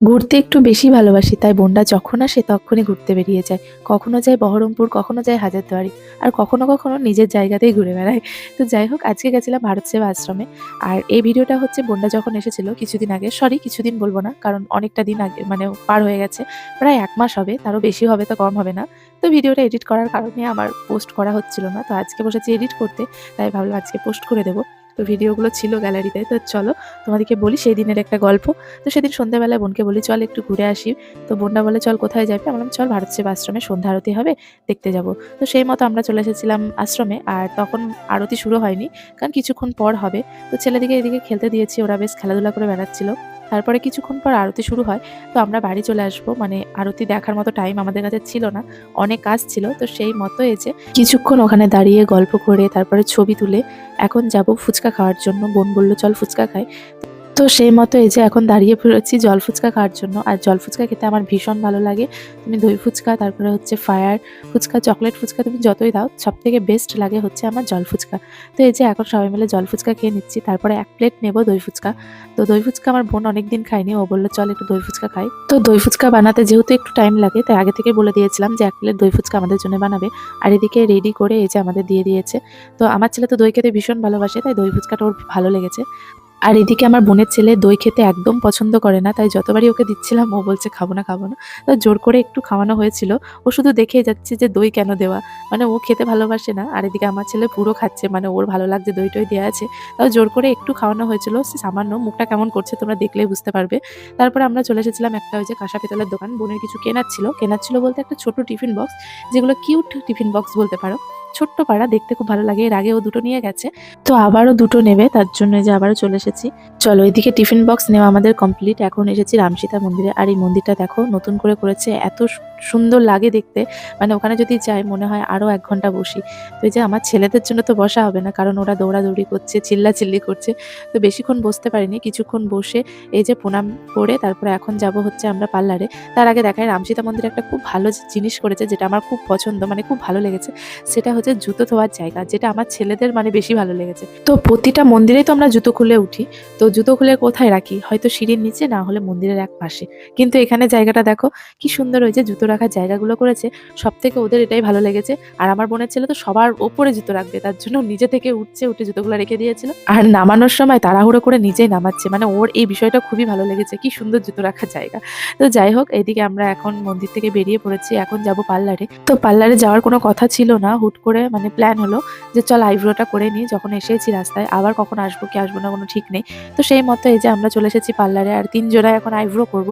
ঘুরতে একটু বেশি ভালোবাসি, তাই বোনরা যখন আসে তখনই ঘুরতে বেরিয়ে যায়। কখনো যায় বহরমপুর, কখনো যায় হাজারদুয়ারি, আর কখনো কখনো নিজের জায়গাতেই ঘুরে বেড়ায়। তো যাই হোক, আজকে গেছিলাম ভারত সেবা আশ্রমে। আর এই ভিডিওটা হচ্ছে বোনরা যখন এসেছিল কিছুদিন আগে, সরি কিছুদিন বলবো না, কারণ অনেকটা দিন আগে মানে পার হয়ে গেছে, প্রায় 1 মাস হবে, তারও বেশি হবে, তো কম হবে না। তো ভিডিওটা এডিট করার কারণে আমার পোস্ট করা হচ্ছিল না, তো আজকে বসেছি এডিট করতে, তাই ভাবলাম আজকে পোস্ট করে দেবো। তো ভিডিওগুলো ছিল গ্যালারিতে, তো চলো তোমাদেরকে বলি সেই দিনের একটা গল্প। তো সেদিন সন্ধ্যাবেলায় বোনকে বলি চল একটু ঘুরে আসি। তো বোনটা বলে চল কোথায় যাবি? আমি বললাম চল ভারত সেবা আশ্রমে সন্ধ্যা আরতি হবে, দেখতে যাব। তো সেই মতো আমরা চলে এসেছিলাম আশ্রমে, আর তখন আরতি শুরু হয়নি, কারণ কিছুক্ষণ পর হবে। তো ছেলেদিকে এদিকে খেলতে দিয়েছি, ওরা বেশ খেলাধুলা করে বেড়াচ্ছিল। তারপরে কিছুক্ষণ পর আরতি শুরু হয়। তো আমরা বাড়ি চলে আসবো, মানে আরতি দেখার মতো টাইম আমাদের কাছে ছিল না, অনেক কাজ ছিল। তো সেই মতো এই যে কিছুক্ষণ ওখানে দাঁড়িয়ে গল্প করে তারপরে ছবি তুলে এখন যাব ফুচকা খাওয়ার জন্য। বোন বলল চল ফুচকা খাই। তো সেই মতো এই যে এখন দাঁড়িয়ে পড়েছি জল ফুচকা খাওয়ার জন্য। আর জল ফুচকা খেতে আমার ভীষণ ভালো লাগে। তুমি দই ফুচকা, তারপরে হচ্ছে ফায়ার ফুচকা, চকলেট ফুচকা তুমি যতই দাও, সবথেকে বেস্ট লাগে হচ্ছে আমার জল ফুচকা। তো এই যে এখন সবাই মিলে জল ফুচকা খেয়ে নিচ্ছি, তারপরে 1 প্লেট নেব দই ফুচকা। তো দই ফুচকা আমার বোন অনেকদিন খায়নি, ও বললো চল একটু দই ফুচকা খাই। তো দই ফুচকা বানাতে যেহেতু একটু টাইম লাগে, তাই আগে থেকে বলে দিয়েছিলাম যে 1 প্লেট দই ফুচকা আমাদের জন্য বানাবে। আর এদিকে রেডি করে এই যে আমাদের দিয়ে দিয়েছে। তো আমার ছেলে তো দই খেতে ভীষণ ভালোবাসে, তাই দই ফুচকাটা ওর ভালো লেগেছে। আর এদিকে আমার বোনের ছেলে দই খেতে একদম পছন্দ করে না, তাই যতবারই ওকে দিচ্ছিলাম ও বলছে খাবো না খাবো না। তো জোর করে একটু খাওয়ানো হয়েছিল। ও শুধু দেখেই যাচ্ছে যে দই কেন দেওয়া, মানে ও খেতে ভালোবাসে না। আর এদিকে আমার ছেলে পুরো খাচ্ছে, মানে ওর ভালো লাগছে, দই টই দেওয়া আছে। তাও জোর করে একটু খাওয়ানো হয়েছিল, সে সামান্য, মুখটা কেমন করছে তোমরা দেখলেই বুঝতে পারবে। তারপরে আমরা চলে এসেছিলাম একটা ওই যে কাঁসা পিতলের দোকান, বোনের কিছু কেনার ছিল বলতে একটা ছোট টিফিন বক্স, যেগুলো কিউট টিফিন বক্স বলতে পারো। ছোট্ট পাড়া, দেখতে খুব ভালো লাগে। এর আগে ও দুটো নিয়ে গেছে, তো আবারও দুটো নেবে, তার জন্য যে আবারও চলে এসেছি। চলো এদিকে টিফিন বক্স নেওয়া আমাদের কমপ্লিট, এখন এসেছি রামসীতা মন্দিরে। আর এই মন্দিরটা দেখো নতুন করে করেছে, এত সুন্দর লাগে দেখতে, মানে ওখানে যদি যাই মনে হয় আরো 1 ঘন্টা বসি। তো এই যে আমার ছেলেদের জন্য তো বসা হবে না, কারণ ওরা দৌড়াদৌড়ি করছে, চিল্লাচিল্লি করছে, তো বেশিক্ষণ বসতে পারিনি। কিছুক্ষণ বসে এই যে প্রণাম করে তারপরে এখন যাব হচ্ছে আমরা পার্লারে। তার আগে দেখায় রামসীতা মন্দিরে একটা খুব ভালো জিনিস করেছে, যেটা আমার খুব পছন্দ, মানে খুব ভালো লেগেছে। সেটা হচ্ছে জুতো ধোয়ার জায়গা, যেটা আমার ছেলেদের মানে বেশি ভালো লেগেছে। তো প্রতিটা মন্দিরেই তো আমরা জুতো খুলে উঠি, তো জুতো খুলে কোথায় রাখি? হয়তো সিঁড়ির নিচে, না হলে মন্দিরের এক পাশে। কিন্তু এখানে জায়গাটা দেখো কি সুন্দর, ওই যে জুতো রাখার জায়গাগুলো করেছে, সব থেকে ওদের এটাই ভালো লেগেছে। আর আমার বোনের ছেলে তো সবার ওপরে জুতো রাখবে, তার জন্য নিজে থেকে উঠে জুতোগুলো রেখে দিয়েছিল। আর নামানোর সময় তাড়াহুড়ো করে নিজেই নামাচ্ছে, মানে ওর এই বিষয়টা খুবই ভালো লেগেছে, কি সুন্দর জুতো রাখার জায়গা। তো যাই হোক, এইদিকে আমরা এখন মন্দির থেকে বেরিয়ে পড়েছি, এখন যাব পার্লারে। তো পার্লারে যাওয়ার কোনো কথা ছিল না, হুট করে মানে প্ল্যান হলো যে চল আইব্রোটা করে নিই। যখন এসেছি রাস্তায়, আবার কখন আসবো কি আসবো না কোনো ঠিক নেই। তো সেই মতো এই যে আমরা চলে এসেছি পার্লারে, আর 3 জনায় এখন আইব্রো করব।